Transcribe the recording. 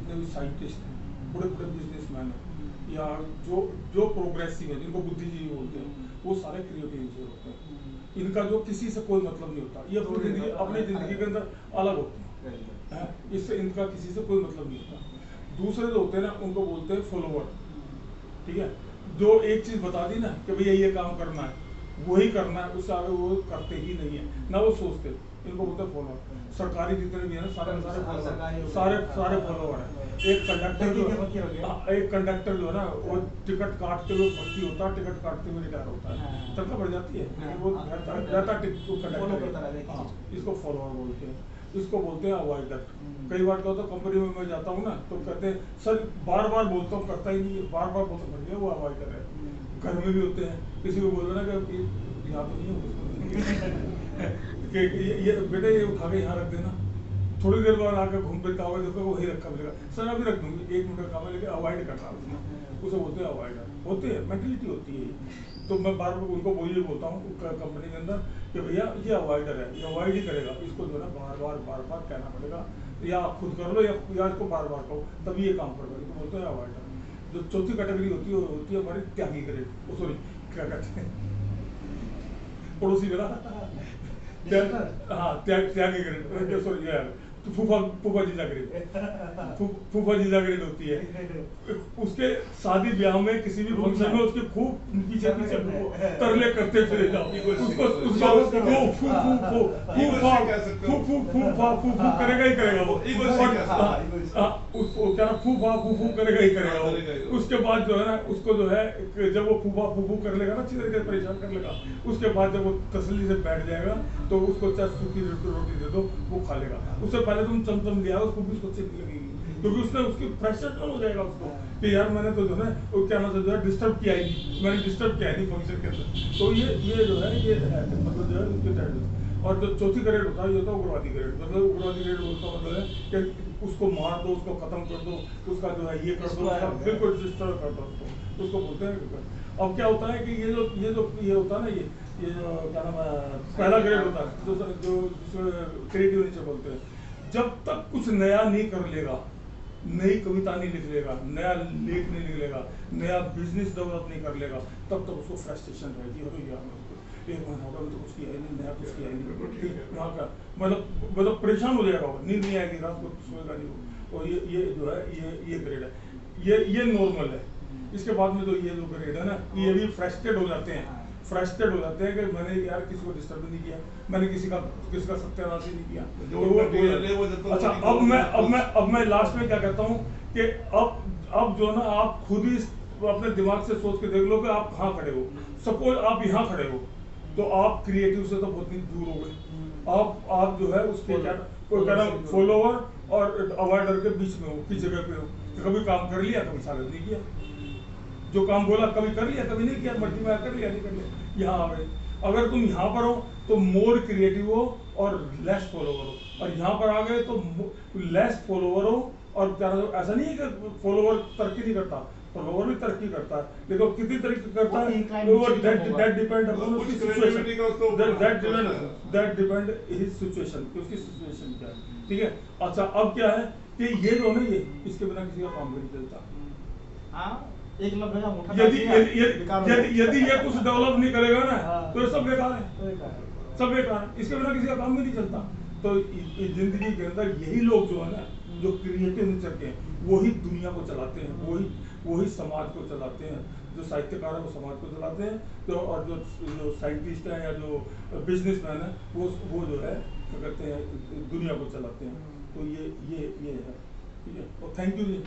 जितने भी साइंटिस्ट हैं, बड़े बड़े बिजनेसमैन हैं, या जो जो प्रोग्रेसिव है, जिनको बुद्धिजीवी बोलते हैं, वो सारे क्रिएटिव इंजीनियर होते हैं। इनका जो किसी से कोई मतलब नहीं होता, ये अपनी जिंदगी के अंदर अलग होते हैं, इससे इनका किसी से कोई मतलब नहीं होता। दूसरे जो होते हैं ना, उनको बोलते हैं फॉलोवर। ठीक है, जो एक चीज बता दी ना कि भैया ये काम करना है, वही करना है, उससे आगे वो करते ही नहीं है, ना वो सोचते, इनको बोलते हैं फॉलोवर। सरकारी जितने भी है ना, सारे सारे फॉलोवर है। एक कंडक्टर जो है ना, वो टिकट काटते हुए भर्ती होता है, टिकट काटते हुए रिटायर होता है, तनख्वाह बढ़ जाती है, वो रहता कंडक्टर। इसको फॉलोवर बोलते हैं। इसको बोलते हैं अवॉइडर। कई बार क्या होता है, कंपनी में मैं जाता हूँ ना, तो कहते हैं सर बार बार बोलता हूँ, करता ही नहीं है, बार बार बोलता भैया वो अवॉइडर है। घर में भी होते हैं, किसी को बोल रहे ना कि यहाँ तो नहीं है कि ये बेटे ये उठा के यहाँ रख देना, थोड़ी देर बाद आकर घूम फिर का देखो वही रखा मिलेगा, सर अभी रख दूंगी, 1 मिनट का काम है, लेकिन अवॉइड करना उसमें, उसे बोलते हैं अवॉइडर। होते हैं, मेंटलिटी होती है। तो मैं बार बार उनको वही बोलता हूँ कंपनी के अंदर कि भैया ये अवॉइडर है, ये अवॉइड ही करेगा, इसको जो है ना बार बार कहना पड़ेगा, या आप खुद कर लो या इसको बार बार कहो, तभी ये काम करेगा। इसको बोलते हैं अवॉइडर। जो चौथी कैटेगरी होती है हमारी त्यागी ग्रेड, सॉरी क्या कहते हैं पड़ोसी मेरा, हाँ त्यागी ग्रेड, सॉरी यार, फूफा जीजा ग्रेड, फूफा जीजा ग्रेड होती है। उसके शादी ब्याह में किसी भी फंक्शन में उसके खूब पीछे तरले करते फिरे जाओ, उसको करेगा ही करेगा वो, उसको क्या फूफा करेगा ही करेगा वो। उसके बाद जो है ना, उसको जो है जब वो फूफा कर लेगा ना, अच्छी तरीके से परेशान कर लेगा, उसके बाद जब वो तसल्ली से बैठ जाएगा तो उसको चाहे सूखी रोटी दे दो, वो खा लेगा। उससे पहले तुम चमचम दिया उसको भी उसको अच्छी लगेगी, क्योंकि उसने उसकी प्रेशर कम हो जाएगा उसको कि यार मैंने तो जो है वो क्या नाम से जो है डिस्टर्ब किया ही नहीं, मैंने डिस्टर्ब किया नहीं फंक्शन के अंदर। तो ये जो है ये मतलब जो है उसके टाइम। और जो चौथी ग्रेड होता है ये होता है उग्रवादी ग्रेड। मतलब उग्रवादी ग्रेड बोलता मतलब है कि उसको मार दो, उसको खत्म कर दो, उसका जो है ये कर दो, बिल्कुल डिस्टर्ब कर दो, उसको बोलते हैं। अब क्या होता है कि ये होता है ना, ये जो क्या नाम है पहला ग्रेड होता है, जो क्रिएटिव नेचर बोलते हैं। जब तक कुछ नया नहीं कर लेगा, नई कविता नहीं लिख लेगा, नया लेख नहीं लिख लेगा, नया बिजनेस डेवलप नहीं कर लेगा, तब तक उसको फ्रस्ट्रेशन रहेगी। और यार एक महीना होगा तो कुछ किया ही नहीं, नया कुछ किया ही नहीं, वहाँ का मतलब परेशान हो जाएगा, वो नींद नहीं आएगी, रात को सोएगा नहीं वो। और ये जो है ये ग्रेड है, ये नॉर्मल है। इसके बाद में तो ये जो ग्रेड है ना, ये भी फ्रस्ट्रेट हो जाते हैं, फ्रस्ट्रेट हो जाते हैं कि मैंने यार किसी को डिस्टर्ब नहीं किया, मैंने किसी का सत्यानाश ही नहीं किया। तो अच्छा अब मैं लास्ट में क्या कहता हूँ कि अब जो ना आप खुद ही अपने दिमाग से सोच के देख लो कि आप कहाँ खड़े हो। सपोज आप यहाँ खड़े हो तो आप क्रिएटिव से तो बहुत ही दूर हो गए। आप जो है उसके क्या फॉलोवर और अवॉइडर के बीच में हो, किस जगह पे हो, कभी काम कर लिया कभी साबित नहीं किया, जो काम बोला कभी कर लिया कभी नहीं किया, मल्टी में कर लिया नहीं कर लिया। यहाँ आ गए, अगर तुम यहाँ पर हो तो मोर क्रिएटिव हो और लेस फॉलोवर हो, और यहाँ पर आ गए तो लेस फॉलोवर हो और क्या। ऐसा नहीं है कि फॉलोवर तरक्की नहीं करता, फॉलोवर भी तरक्की करता है, लेकिन कितनी तरक्की करता है दैट डिपेंड अपॉन उसकी situation, that depend his situation, उसकी सिचुएशन क्या है। ठीक है, अच्छा अब क्या है कि ये जो है ये इसके बिना किसी का काम नहीं चलता। यदि ये कुछ डेवलप नहीं करेगा ना तो ये सब बेकार है, सब बेकार है, इसके बिना किसी का काम भी नहीं चलता। तो जिंदगी के अंदर यही लोग जो है ना, जो क्रिएटिव नेचर के हैं, वही दुनिया को चलाते हैं, वही समाज को चलाते हैं। जो साहित्यकार है वो समाज को चलाते हैं, तो और जो साइंटिस्ट है या जो बिजनेसमैन है वो जो है क्या कहते हैं दुनिया को चलाते हैं। तो ये है। ठीक है, और थैंक यू जी।